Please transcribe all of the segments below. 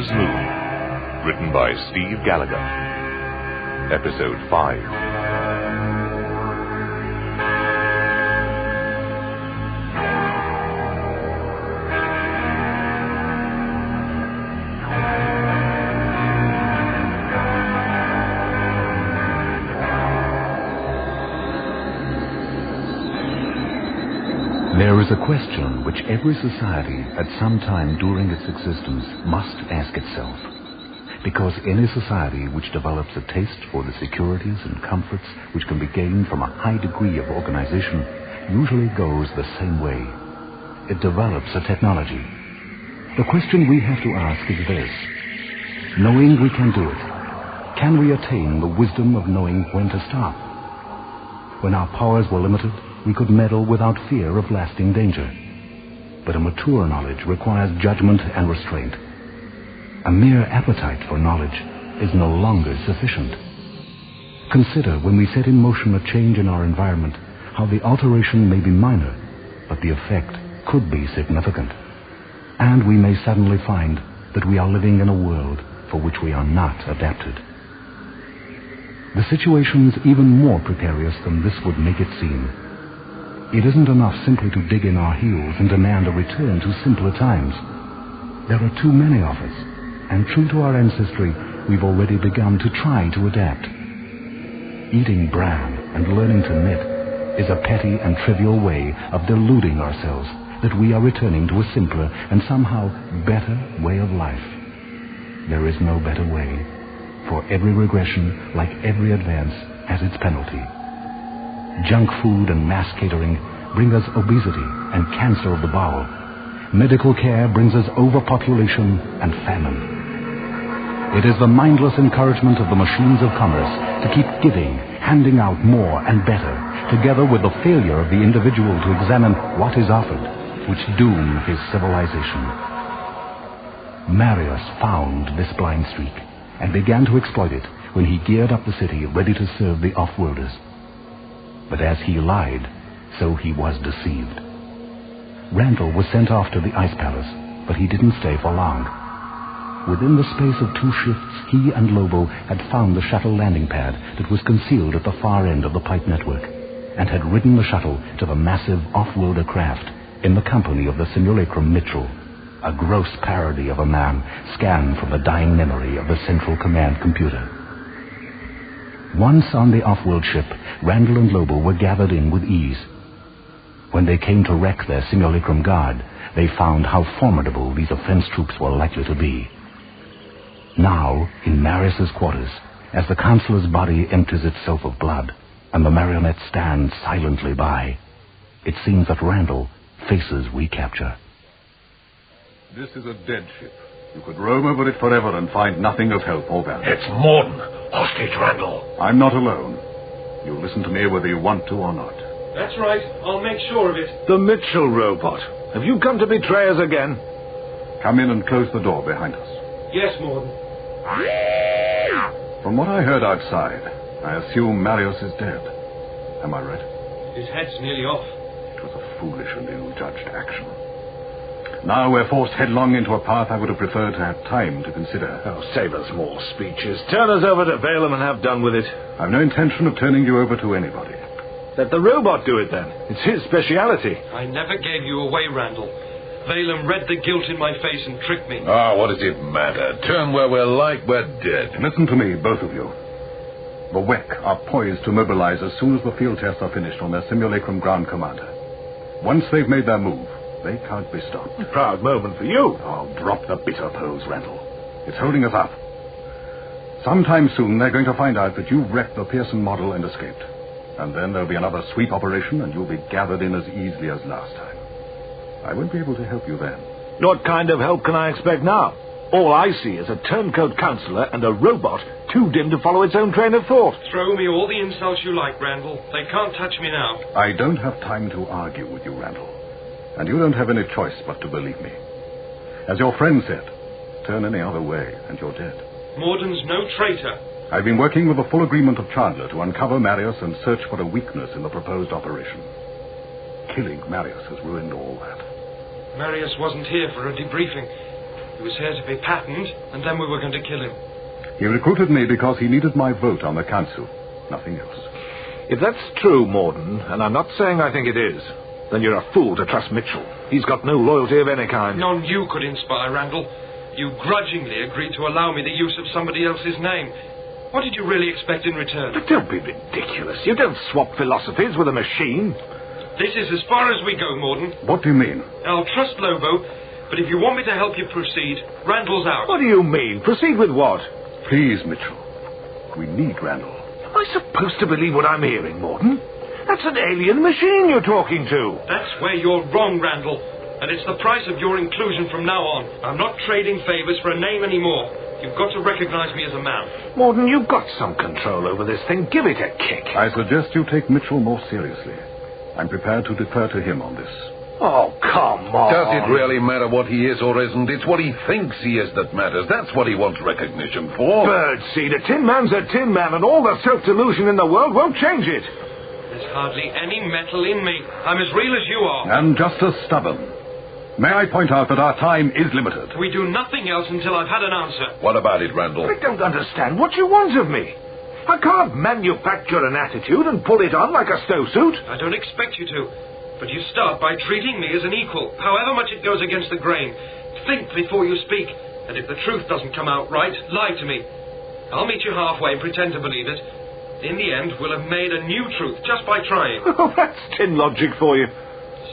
Time's Loom, written by Steve Gallagher. Episode 5. There is a question which every society at some time during its existence must ask itself. Because any society which develops a taste for the securities and comforts which can be gained from a high degree of organization usually goes the same way. It develops a technology. The question we have to ask is this: knowing we can do it, can we attain the wisdom of knowing when to stop? When our powers were limited, we could meddle without fear of lasting danger. But a mature knowledge requires judgment and restraint. A mere appetite for knowledge is no longer sufficient. Consider when we set in motion a change in our environment, how the alteration may be minor, but the effect could be significant. And we may suddenly find that we are living in a world for which we are not adapted. The situation's even more precarious than this would make it seem. It isn't enough simply to dig in our heels and demand a return to simpler times. There are too many of us, and true to our ancestry, we've already begun to try to adapt. Eating bran and learning to knit is a petty and trivial way of deluding ourselves that we are returning to a simpler and somehow better way of life. There is no better way, for every regression, like every advance, has its penalty. Junk food and mass catering bring us obesity and cancer of the bowel. Medical care brings us overpopulation and famine. It is the mindless encouragement of the machines of commerce to keep giving, handing out more and better, together with the failure of the individual to examine what is offered, which doom his civilization. Marius found this blind streak and began to exploit it when he geared up the city ready to serve the off-worlders. But as he lied, so he was deceived. Randall was sent off to the Ice Palace, but he didn't stay for long. Within the space of 2 shifts, he and Lobo had found the shuttle landing pad that was concealed at the far end of the pipe network, and had ridden the shuttle to the massive off-worlder craft in the company of the simulacrum Mitchell, a gross parody of a man scanned from the dying memory of the Central Command computer. Once on the off-world ship, Randall and Lobo were gathered in with ease. When they came to wreck their simulacrum guard, they found how formidable these offense troops were likely to be. Now, in Marius's quarters, as the Consular's body empties itself of blood, and the marionette stands silently by, it seems that Randall faces recapture. This is a dead ship. You could roam over it forever and find nothing of help or value. It's Morden. Hostage, Randall. I'm not alone. You'll listen to me whether you want to or not. That's right. I'll make sure of it. The Mitchell robot. Have you come to betray us again? Come in and close the door behind us. Yes, Morden. From what I heard outside, I assume Marius is dead. Am I right? His head's nearly off. It was a foolish and ill-judged action. Now we're forced headlong into a path I would have preferred to have time to consider. Oh, save us more speeches. Turn us over to Valem and have done with it. I've no intention of turning you over to anybody. Let the robot do it then. It's his speciality. I never gave you away, Randall. Valem read the guilt in my face and tricked me. What does it matter? Turn where we're like, we're dead. Listen to me, both of you. The Wekk are poised to mobilize as soon as the field tests are finished on their simulacrum ground commander. Once they've made their move, they can't be stopped. A proud moment for you. Oh, drop the bitter pose, Randall. It's holding us up. Sometime soon they're going to find out that you've wrecked the Pearson model and escaped. And then there'll be another sweep operation and you'll be gathered in as easily as last time. I won't be able to help you then. What kind of help can I expect now? All I see is a turncoat counselor and a robot too dim to follow its own train of thought. Throw me all the insults you like, Randall. They can't touch me now. I don't have time to argue with you, Randall. And you don't have any choice but to believe me. As your friend said, turn any other way and you're dead. Morden's no traitor. I've been working with the full agreement of Chandler to uncover Marius and search for a weakness in the proposed operation. Killing Marius has ruined all that. Marius wasn't here for a debriefing. He was here to be patterned, and then we were going to kill him. He recruited me because he needed my vote on the council. Nothing else. If that's true, Morden, and I'm not saying I think it is, then you're a fool to trust Mitchell. He's got no loyalty of any kind. None you could inspire, Randall. You grudgingly agreed to allow me the use of somebody else's name. What did you really expect in return? But don't be ridiculous. You don't swap philosophies with a machine. This is as far as we go, Morden. What do you mean? I'll trust Lobo, but if you want me to help you proceed, Randall's out. What do you mean? Proceed with what? Please, Mitchell. We need Randall. Am I supposed to believe what I'm hearing, Morden? That's an alien machine you're talking to. That's where you're wrong, Randall. And it's the price of your inclusion from now on. I'm not trading favors for a name anymore. You've got to recognize me as a man. Morden, you've got some control over this thing. Give it a kick. I suggest you take Mitchell more seriously. I'm prepared to defer to him on this. Oh, come on. Does it really matter what he is or isn't? It's what he thinks he is that matters. That's what he wants recognition for. Birdseed, a tin man's a tin man, and all the self-delusion in the world won't change it. There's hardly any metal in me. I'm as real as you are. And just as stubborn. May I point out that our time is limited? We do nothing else until I've had an answer. What about it, Randall? I don't understand what you want of me. I can't manufacture an attitude and pull it on like a snowsuit. I don't expect you to. But you start by treating me as an equal, however much it goes against the grain. Think before you speak. And if the truth doesn't come out right, lie to me. I'll meet you halfway and pretend to believe it. In the end, we'll have made a new truth just by trying. Oh, that's tin logic for you.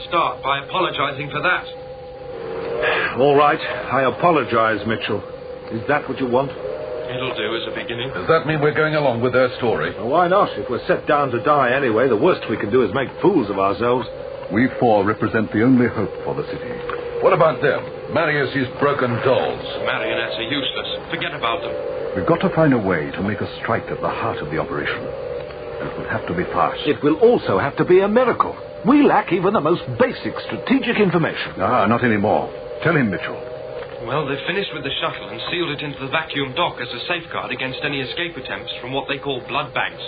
Start by apologizing for that. All right, I apologize, Mitchell. Is that what you want? It'll do as a beginning. Does that mean we're going along with their story? Well, why not? If we're set down to die anyway, the worst we can do is make fools of ourselves. We four represent the only hope for the city. What about them? Marius' broken dolls. Marionettes are useless. Forget about them. We've got to find a way to make a strike at the heart of the operation. It will have to be fast. It will also have to be a miracle. We lack even the most basic strategic information. Not anymore. Tell him, Mitchell. Well, they've finished with the shuttle and sealed it into the vacuum dock as a safeguard against any escape attempts from what they call blood banks.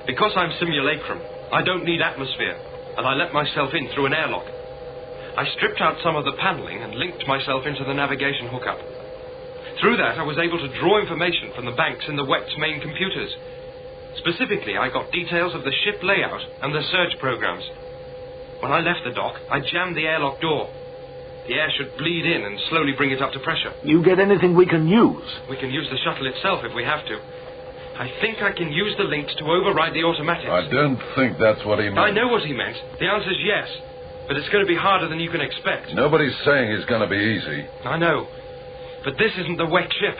Because I'm simulacrum, I don't need atmosphere, and I let myself in through an airlock. I stripped out some of the paneling and linked myself into the navigation hookup. Through that, I was able to draw information from the banks in the Wekk's main computers. Specifically, I got details of the ship layout and the surge programs. When I left the dock, I jammed the airlock door. The air should bleed in and slowly bring it up to pressure. You get anything we can use? We can use the shuttle itself if we have to. I think I can use the links to override the automatics. I don't think that's what he meant. I know what he meant. The answer's yes. But it's going to be harder than you can expect. Nobody's saying it's going to be easy. I know. But this isn't the Wekk ship.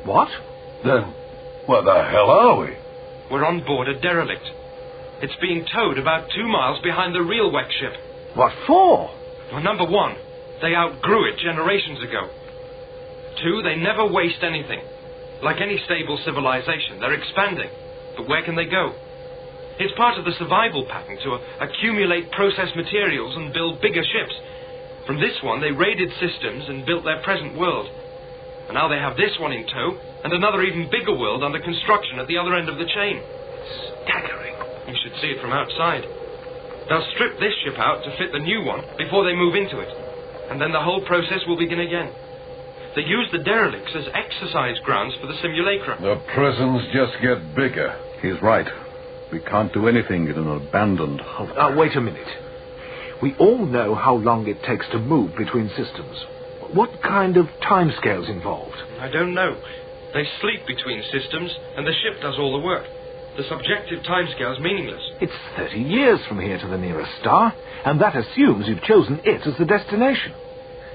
What? Then, what the hell are we? We're on board a derelict. It's being towed about 2 miles behind the real Wekk ship. What for? Well, number one, they outgrew it generations ago. 2, they never waste anything. Like any stable civilization, they're expanding. But where can they go? It's part of the survival pattern to accumulate processed materials and build bigger ships. From this one, they raided systems and built their present world. And now they have this one in tow, and another even bigger world under construction at the other end of the chain. Staggering. You should see it from outside. They'll strip this ship out to fit the new one before they move into it. And then the whole process will begin again. They use the derelicts as exercise grounds for the simulacra. The prisons just get bigger. He's right. We can't do anything in an abandoned hulk. Wait a minute. We all know how long it takes to move between systems. What kind of timescales involved? I don't know. They sleep between systems, and the ship does all the work. The subjective timescale's meaningless. It's 30 years from here to the nearest star, and that assumes you've chosen it as the destination.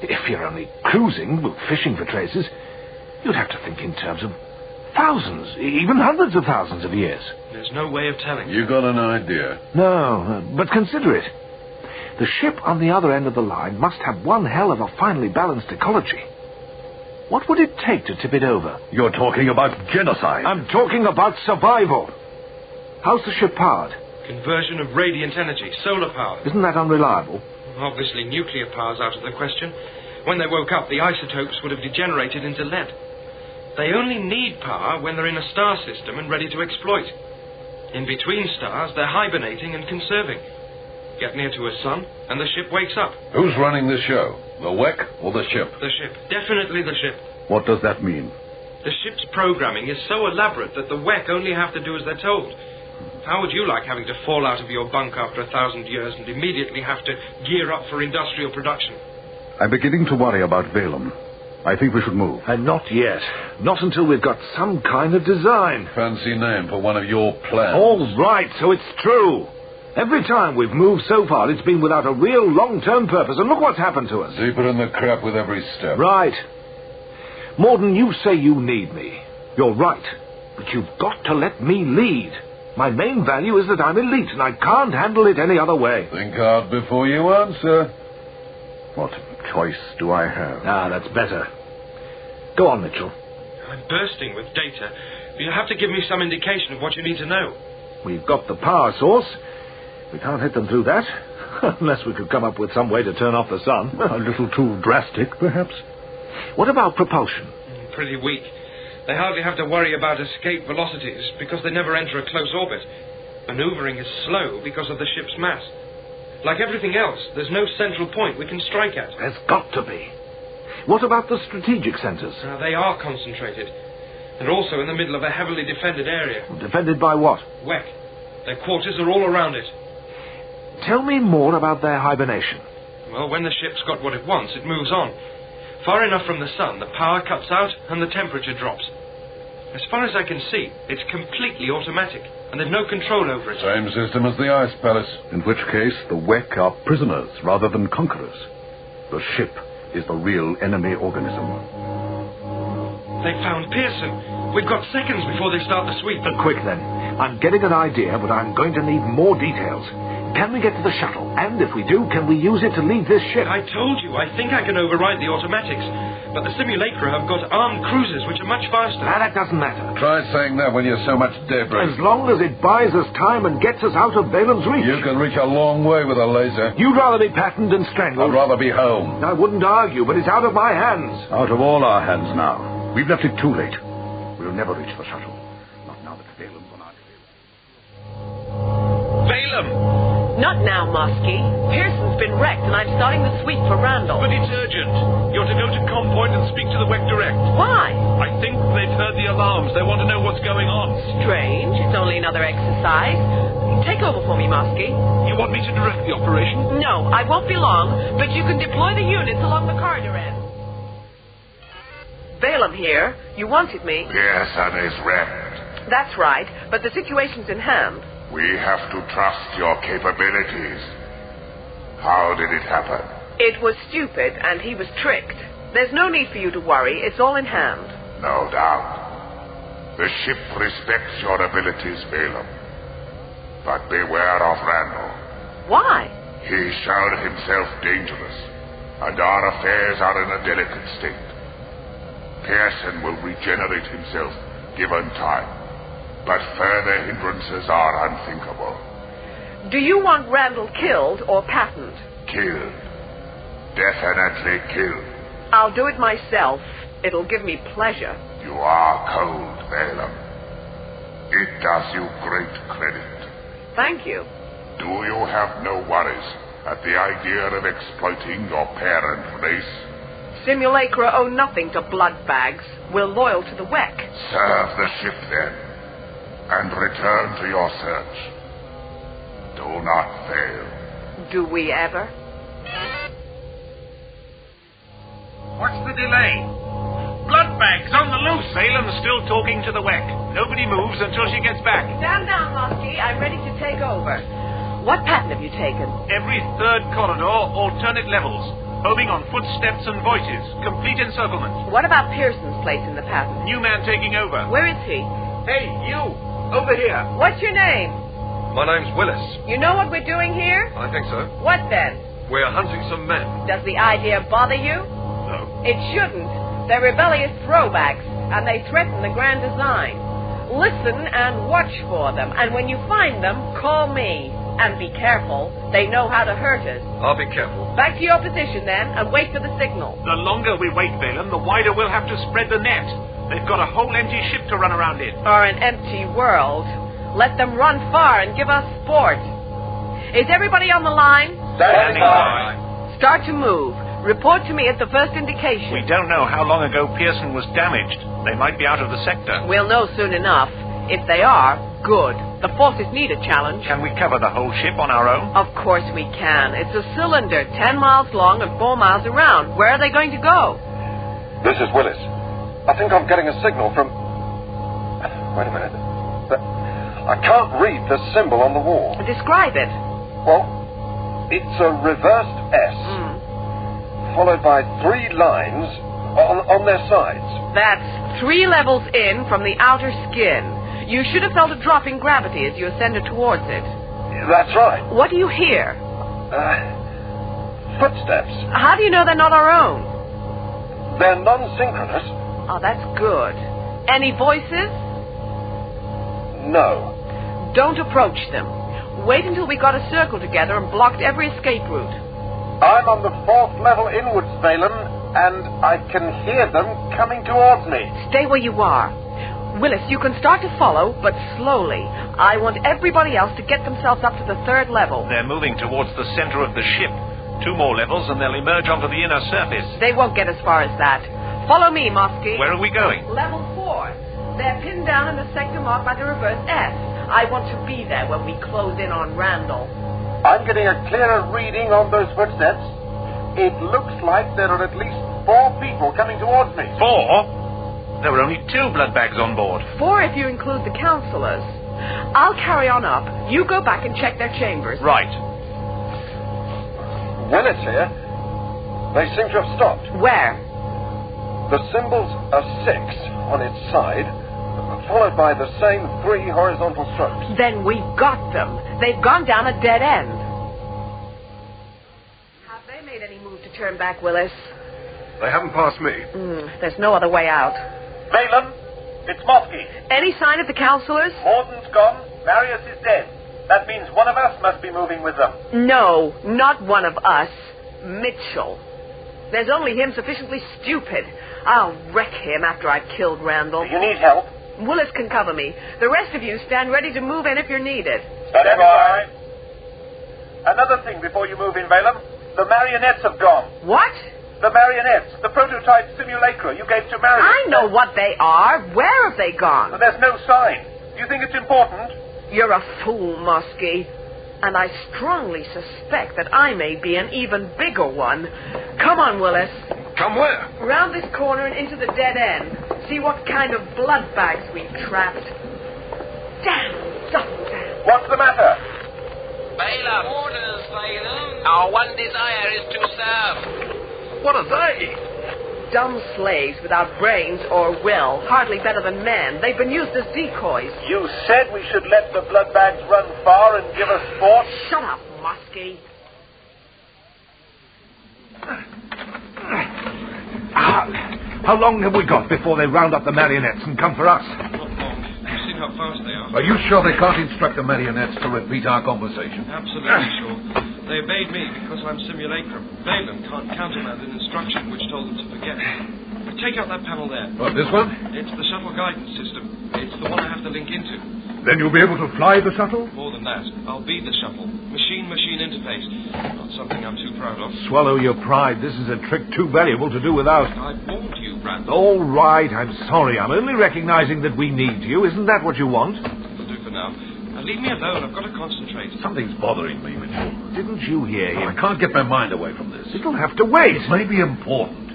If you're only cruising, fishing for traces, you'd have to think in terms of thousands, even hundreds of thousands of years. There's no way of telling. You got an idea? No, but consider it. The ship on the other end of the line must have one hell of a finely balanced ecology. What would it take to tip it over? You're talking about genocide. I'm talking about survival. How's the ship powered? Conversion of radiant energy, solar power. Isn't that unreliable? Obviously nuclear power's out of the question. When they woke up, the isotopes would have degenerated into lead. They only need power when they're in a star system and ready to exploit. In between stars, they're hibernating and conserving. Get near to a sun, and the ship wakes up. Who's running the show? The Wekk or the ship? The ship. Definitely the ship. What does that mean? The ship's programming is so elaborate that the Wekk only have to do as they're told. How would you like having to fall out of your bunk after 1,000 years and immediately have to gear up for industrial production? I'm beginning to worry about Valem. I think we should move. And not yet. Not until we've got some kind of design. Fancy name for one of your plans. All right, so it's true. Every time we've moved so far, it's been without a real long-term purpose, and look what's happened to us. Deeper in the crap with every step. Right. Morden, you say you need me. You're right. But you've got to let me lead. My main value is that I'm elite, and I can't handle it any other way. Think hard before you answer. What choice do I have? That's better. Go on, Mitchell. I'm bursting with data. You'll have to give me some indication of what you need to know. We've got the power source. We can't hit them through that. Unless we could come up with some way to turn off the sun. A little too drastic, perhaps. What about propulsion? Pretty weak. They hardly have to worry about escape velocities because they never enter a close orbit. Maneuvering is slow because of the ship's mass. Like everything else, there's no central point we can strike at. There's got to be. What about the strategic centers? They are concentrated. They're also in the middle of a heavily defended area. Defended by what? Wekk. Their quarters are all around it. Tell me more about their hibernation. Well, when the ship's got what it wants, it moves on. Far enough from the sun, the power cuts out and the temperature drops. As far as I can see, it's completely automatic, and there's no control over it. Same system as the Ice Palace. In which case, the Wekk are prisoners rather than conquerors. The ship is the real enemy organism. They found Pearson. We've got seconds before they start the sweep. Quick, then. I'm getting an idea, but I'm going to need more details. Can we get to the shuttle? And if we do, can we use it to lead this ship? I told you, I think I can override the automatics. But the simulacra have got armed cruisers, which are much faster. That doesn't matter. Try saying that when you're so much debris. As long as it buys us time and gets us out of Valen's reach. You can reach a long way with a laser. You'd rather be patterned and strangled. I'd rather be home. I wouldn't argue, but it's out of my hands. Out of all our hands now. We've left it too late. We'll never reach the shuttle. Not now that Valen's on our tail. Valem! Not now, Mosky. Pearson's been wrecked, and I'm starting the sweep for Randall. But it's urgent. You're to go to Com Point and speak to the Wekk direct. Why? I think they've heard the alarms. They want to know what's going on. Strange. It's only another exercise. Take over for me, Mosky. You want me to direct the operation? No, I won't be long, but you can deploy the units along the corridor end. Valem here. You wanted me. Pearson is wrecked. That's right, but the situation's in hand. We have to trust your capabilities. How did it happen? It was stupid, and he was tricked. There's no need for you to worry. It's all in hand. No doubt. The ship respects your abilities, Valem. But beware of Randall. Why? He showed himself dangerous, and our affairs are in a delicate state. Pearson will regenerate himself, given time. But further hindrances are unthinkable. Do you want Randall killed or patterned? Killed. Definitely killed. I'll do it myself. It'll give me pleasure. You are cold, Valem. It does you great credit. Thank you. Do you have no worries at the idea of exploiting your parent race? Simulacra owe nothing to bloodbags. We're loyal to the Wekk. Serve the ship then, and return to your search. Do not fail. Do we ever? What's the delay? Bloodbags on the loose. Valem's still talking to the Wekk. Nobody moves until she gets back. Stand down, Mosky. I'm ready to take over. What pattern have you taken? Every third corridor, alternate levels. Homing on footsteps and voices. Complete encirclement. What about Pearson's place in the pattern? New man taking over. Where is he? Hey, you! Over here. What's your name? My name's Willis. You know what we're doing here? I think so. What then? We're hunting some men. Does the idea bother you? No. It shouldn't. They're rebellious throwbacks, and they threaten the grand design. Listen and watch for them, and when you find them, call me. And be careful. They know how to hurt us. I'll be careful. Back to your position, then, and wait for the signal. The longer we wait, Valem, the wider we'll have to spread the net. They've got a whole empty ship to run around in. Or an empty world. Let them run far and give us sport. Is everybody on the line? Standing by. Start to move. Report to me at the first indication. We don't know how long ago Pearson was damaged. They might be out of the sector. We'll know soon enough. If they are, good. The forces need a challenge. Can we cover the whole ship on our own? Of course we can. It's a cylinder, 10 miles long and 4 miles around. Where are they going to go? This is Willis. I think I'm getting a signal from... Wait a minute. I can't read the symbol on the wall. Describe it. Well, it's a reversed S, followed by 3 lines on their sides. That's 3 levels in from the outer skin. You should have felt a drop in gravity as you ascended towards it. That's right. What do you hear? Footsteps. How do you know they're not our own? They're non-synchronous. Oh, that's good. Any voices? No. Don't approach them. Wait until we got a circle together and blocked every escape route. I'm on the 4th level inwards, Valen, and I can hear them coming towards me. Stay where you are. Willis, you can start to follow, but slowly. I want everybody else to get themselves up to the 3rd level. They're moving towards the center of the ship. 2 more levels and they'll emerge onto the inner surface. They won't get as far as that. Follow me, Mosky. Where are we going? Level 4. They're pinned down in the sector marked by the reverse S. I want to be there when we close in on Randall. I'm getting a clearer reading on those footsteps. It looks like there are at least 4 people coming towards me. 4? There were only 2 blood bags on board. 4 if you include the counselors. I'll carry on up. You go back and check their chambers. Right. Willis here. They seem to have stopped. Where? The symbol's a 6 on its side, followed by the same 3 horizontal strokes. Then we've got them. They've gone down a dead end. Have they made any move to turn back, Willis? They haven't passed me. There's no other way out. Valen, it's Mosky. Any sign of the counselors? Morden's gone. Marius is dead. That means one of us must be moving with them. No, not one of us. Mitchell. There's only him sufficiently stupid. I'll wreck him after I've killed Randall. Do you need help? Willis can cover me. The rest of you stand ready to move in if you're needed. Stand by. Another thing before you move in, Valen. The marionettes have gone. What? The marionettes. The prototype simulacra you gave to Marius. I know what they are. Where have they gone? But there's no sign. Do you think it's important? You're a fool, Mosky. And I strongly suspect that I may be an even bigger one. Come on, Willis. Come where? Round this corner and into the dead end. See what kind of blood bags we've trapped. Damn, double damn. What's the matter? Balaam. Orders, Balaam. Our one desire is to serve. What are they? Dumb slaves without brains or will. Hardly better than men. They've been used as decoys. You said we should let the blood bags run far and give us sport. Shut up, Mosky. How long have we got before they round up the marionettes and come for us? Not long. You've seen how fast they are. Are you sure they can't instruct the marionettes to repeat our conversation? Absolutely sure. They obeyed me because I'm simulacrum. Valen can't countermand an instruction which told them to forget. Take out that panel there. What, this one? It's the shuttle guidance system. It's the one I have to link into. Then you'll be able to fly the shuttle? More than that, I'll be the shuttle. Machine-machine interface. Not something I'm too proud of. Swallow your pride. This is a trick too valuable to do without. I warned you, Randall. All right, I'm sorry. I'm only recognizing that we need you. Isn't that what you want? It'll do for now. Now leave me alone. I've got to concentrate. Something's bothering me, Mitchell. Didn't you hear him? I can't get my mind away from this. It'll have to wait. It may be important.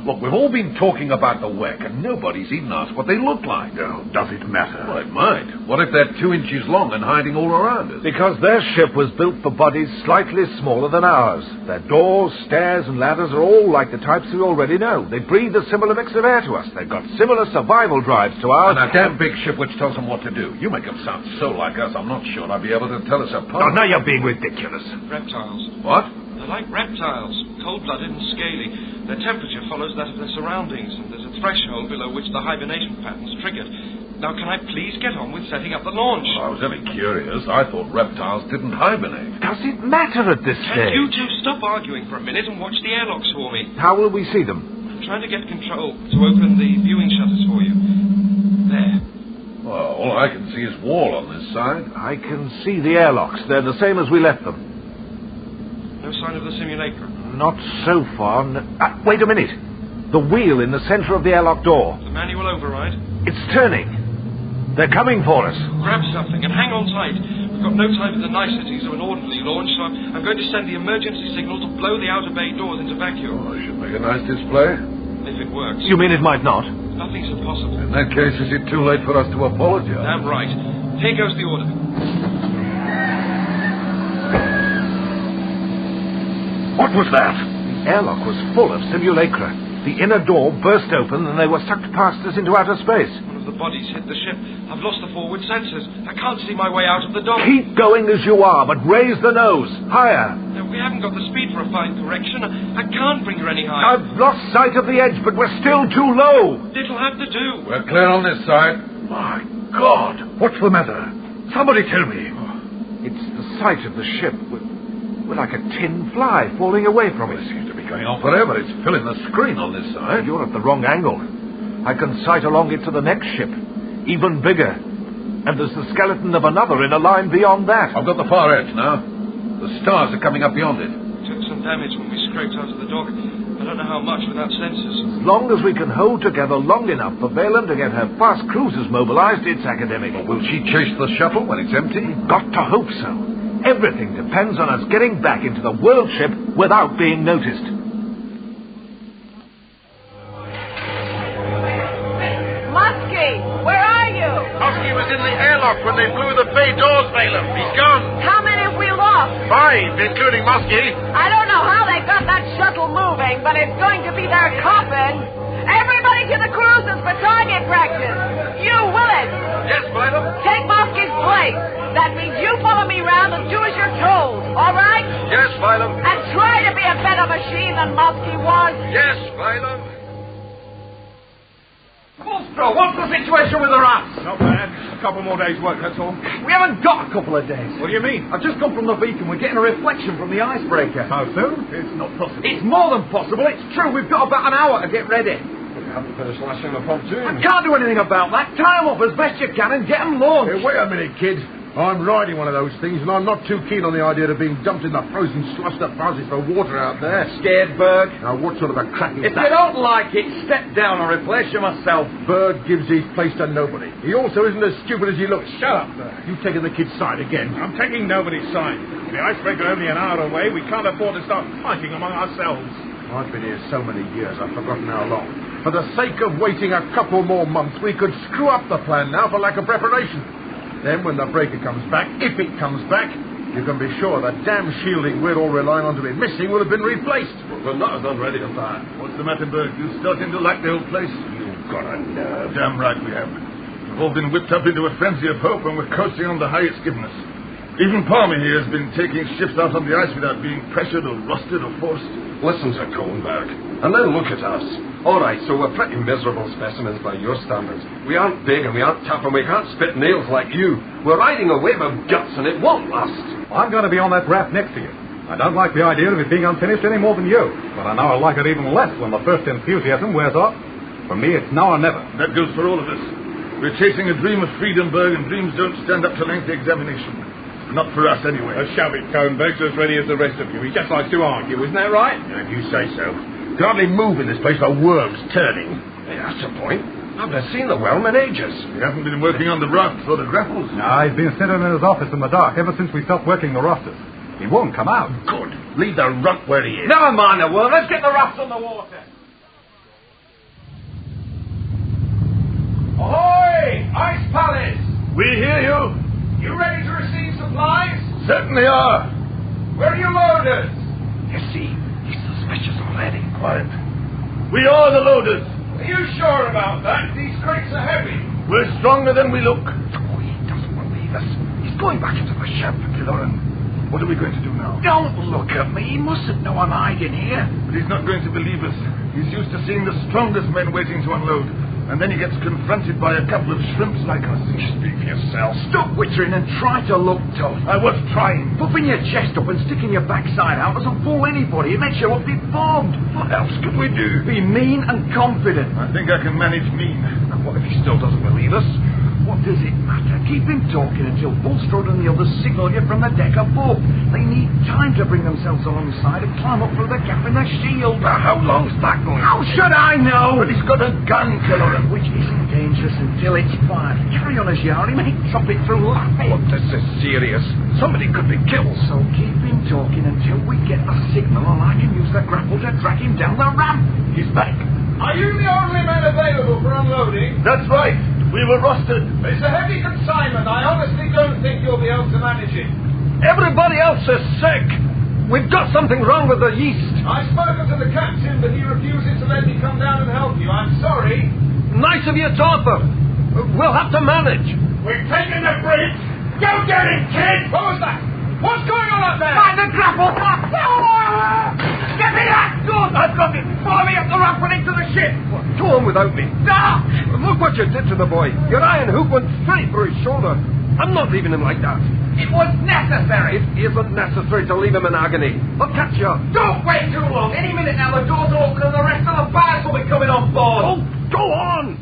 Look, we've all been talking about the Wekk, and nobody's even asked what they look like. Oh, does it matter? Well, it might. What if they're 2 inches long and hiding all around us? Because their ship was built for bodies slightly smaller than ours. Their doors, stairs, and ladders are all like the types we already know. They breathe a similar mix of air to us. They've got similar survival drives to ours. And a damn big ship which tells them what to do. You make them sound so like us, I'm not sure I'd be able to tell us apart. Oh, now you're being ridiculous. Reptiles. What? They're like reptiles. Cold-blooded and scaly. Their temperature follows that of their surroundings, and there's a threshold below which the hibernation pattern's triggered. Now, can I please get on with setting up the launch? Well, I was only curious. I thought reptiles didn't hibernate. Does it matter at this stage? Can you two stop arguing for a minute and watch the airlocks for me? How will we see them? I'm trying to get control to open the viewing shutters for you. There. Well, all I can see is wall on this side. I can see the airlocks. They're the same as we left them. No sign of the simulacrum. not so far. Wait a minute. The wheel in the center of the airlock door. The manual override? It's turning. They're coming for us. Grab something and hang on tight. We've got no time for the niceties of an orderly launch, so I'm going to send the emergency signal to blow the outer bay doors into vacuum. Oh, it should make a nice display. If it works. You mean it might not? Nothing's impossible. In that case, is it too late for us to apologize? Damn right. Here goes the order. What was that? The airlock was full of simulacra. The inner door burst open and they were sucked past us into outer space. One of the bodies hit the ship. I've lost the forward sensors. I can't see my way out of the dock. Keep going as you are, but raise the nose. Higher. No, we haven't got the speed for a fine correction. I can't bring her any higher. I've lost sight of the edge, but we're still too low. It'll have to do. We're clear on this side. My God! What's the matter? Somebody tell me. It's the sight of the ship. We're like a tin fly falling away from it. It seems to be going on forever. It's filling the screen on this side. You're at the wrong angle. I can sight along it to the next ship. Even bigger. And there's the skeleton of another in a line beyond that. I've got the far edge now. The stars are coming up beyond it. Took some damage when we scraped out of the dock. I don't know how much without sensors. As long as we can hold together long enough for Valen to get her fast cruisers mobilized, it's academic. But will she chase the shuttle when it's empty? Got to hope so. Everything depends on us getting back into the world ship without being noticed. Muskie, where are you? Muskie was in the airlock when they blew the bay doors, Valen. He's gone. How many have we lost? 5, including Muskie. I don't know how they got that shuttle moving, but it's going to be their coffin. Everybody to the cruisers for target practice. You, Willis. Yes, Valen. Take Muskie's place. That means you follow me round and do as you're told, all right? Yes, Valen. And try to be a better machine than Muskie was. Yes, Valen. Bostro, what's the situation with the rats? Not bad. A couple more days' work, that's all. We haven't got a couple of days. What do you mean? I've just come from the beacon. We're getting a reflection from the icebreaker. How soon? It's not possible. It's more than possible. It's true. We've got about an hour to get ready. We haven't finished lashing the pontoon. I can't do anything about that. Tie them up as best you can and get them launched. Hey, wait a minute, kid. I'm riding one of those things, and I'm not too keen on the idea of being dumped in the frozen slush that passes for water out there. Scared, Berg? Now, what sort of a crack is If that? you don't like it, step down and replace you myself. Berg gives his place to nobody. He also isn't as stupid as he looks. Shut up, Berg. You've taken the kid's side again. I'm taking nobody's side. The icebreaker only an hour away. We can't afford to start fighting among ourselves. I've been here so many years, I've forgotten how long. For the sake of waiting a couple more months, we could screw up the plan now for lack of preparation. Then, when the breaker comes back, if it comes back, you can be sure the damn shielding we're all relying on to be missing will have been replaced. Well, we're not ready to fire. What's the matter, Berg? You starting to like the old place? You've got a nerve. Damn right we have. We've all been whipped up into a frenzy of hope, and we're coasting on the high it's given us. Even Palmer here has been taking ships out on the ice without being pressured or rusted or forced. Listen to Berg, and then look at us. All right, so we're pretty miserable specimens by your standards. We aren't big and we aren't tough and we can't spit nails like you. We're riding a wave of guts and it won't last. I'm going to be on that raft next to you. I don't like the idea of it being unfinished any more than you, but I know I'll like it even less when the first enthusiasm wears off. For me, it's now or never. That goes for all of us. We're chasing a dream of freedom, Berg, and dreams don't stand up to lengthy examination. Not for us, anyway. Shall we, Berg's as ready as the rest of you. He just likes to argue, isn't that right? If you say so. You can hardly move in this place for worms turning. Yeah, that's a point. I've not seen the whelm in ages. We haven't been working on the rafts or the grapples. No, he's been sitting in his office in the dark ever since we stopped working the rosters. He won't come out. Good. Leave the runt where he is. Never mind the world. Let's get the rafts on the water. Ahoy! Ice Palace! We hear you. You ready to receive supplies? Certainly are. Where are you loaded? You see, he's suspicious already. Quiet. We are the loaders. Are you sure about that? These crates are heavy. We're stronger than we look. Oh, he doesn't believe us. He's going back into the ship. Lauren, what are we going to do now? Don't look at me. He mustn't know I'm hiding here. But he's not going to believe us. He's used to seeing the strongest men waiting to unload. And then he gets confronted by a couple of shrimps like us. You speak for yourself. Stop wittering and try to look tough. I was trying. Puffing your chest up and sticking your backside out doesn't fool anybody. It makes you look deformed. What else could we do? Be mean and confident. I think I can manage mean. And what if he still doesn't believe us? What does it matter? Keep him talking until Bulstrode and the others signal you from the deck above. They need time to bring themselves alongside and climb up through the gap in the shield. How long's that going to How should I know? But he's got a gun, killer. Which isn't dangerous until it's fired. Carry on as you are. He may chop it through laughing. Look, this is serious. Somebody could be killed. So keep him talking until we get the signal, and I can use the grapple to drag him down the ramp. He's back. Are you the only man available for unloading? That's right. We were rusted. It's a heavy consignment. I honestly don't think you'll be able to manage it. Everybody else is sick. We've got something wrong with the yeast. I've spoken to the captain, but he refuses to let me come down and help you. I'm sorry. Nice of you to offer. We'll have to manage. We've taken the bridge. Go get him, kid! What was that? What's going on up there? Find the grapple! Get me that gun! I've got it. Follow me up the ramp and into the ship! Go on without me. Stop! Look what you did to the boy. Your iron hook went straight through his shoulder. I'm not leaving him like that. It was necessary! It isn't necessary to leave him in agony. I'll catch you. Don't wait too long. Any minute now the doors will open and the rest of the bars will be coming on board. Oh, go on!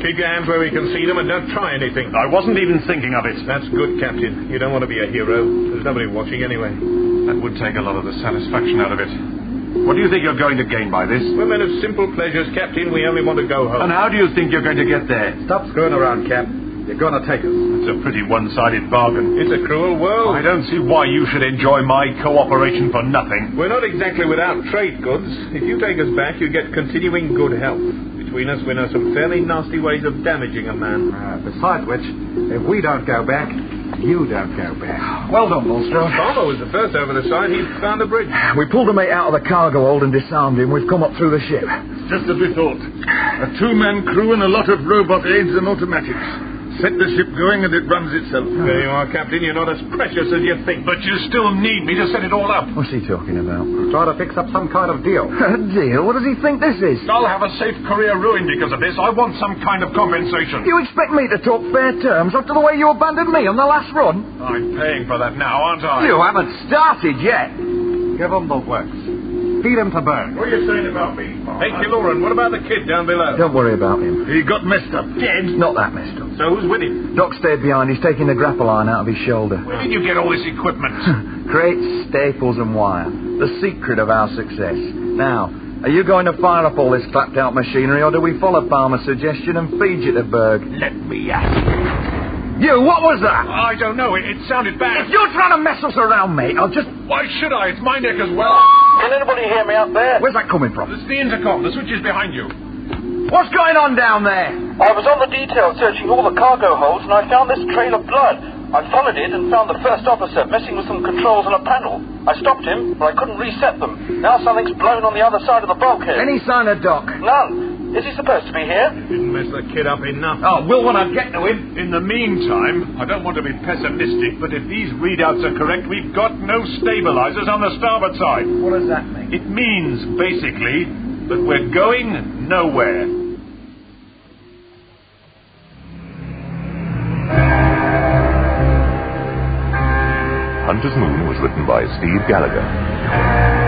Keep your hands where we can see them and don't try anything. I wasn't even thinking of it. That's good, Captain. You don't want to be a hero. There's nobody watching anyway. That would take a lot of the satisfaction out of it. What do you think you're going to gain by this? We're men of simple pleasures, Captain. We only want to go home. And how do you think you're going to get there? Stop screwing around, Cap. You're going to take us. It's a pretty one-sided bargain. It's a cruel world. I don't see why you should enjoy my cooperation for nothing. We're not exactly without trade goods. If you take us back, you get continuing good health. Between us, we know some fairly nasty ways of damaging a man. Besides which, if we don't go back, you don't go back. Well done, Bulstrode. Lobo was the first over the side. He found a bridge. We pulled a mate out of the cargo hold and disarmed him. We've come up through the ship. Just as we thought. A two-man crew and a lot of robot aids and automatics. Set the ship going and it runs itself. There you are, Captain. You're not as precious as you think. But you still need me to set it all up. What's he talking about? Try to fix up some kind of deal. A deal? What does he think this is? I'll have a safe career ruined because of this. I want some kind of compensation. You expect me to talk fair terms after the way you abandoned me on the last run? I'm paying for that now, aren't I? You haven't started yet. Give him the works. Feed him to burn. What are you saying about me? Hey, Killoran, what about the kid down below? Don't worry about him. He got messed up. Dead? Not that messed up. So who's with him? Doc stayed behind. He's taking the grapple iron out of his shoulder. Where did you get all this equipment? Crates, staples and wire. The secret of our success. Now, are you going to fire up all this clapped-out machinery, or do we follow Palmer's suggestion and feed you to Berg? Let me ask. You, what was that? I don't know. It sounded bad. If you're trying to mess us around, mate, I'll just... Why should I? It's my neck as well. Can anybody hear me up there? Where's that coming from? It's the intercom. The switch is behind you. What's going on down there? I was on the detail searching all the cargo holds and I found this trail of blood. I followed it and found the first officer messing with some controls on a panel. I stopped him, but I couldn't reset them. Now something's blown on the other side of the bulkhead. Any sign of Doc? None. Is he supposed to be here? Didn't mess the kid up enough. Oh, we'll want to get to him. In the meantime, I don't want to be pessimistic, but if these readouts are correct, we've got no stabilizers on the starboard side. What does that mean? It means, basically, that we're going nowhere. Hunter's Moon was written by Steve Gallagher.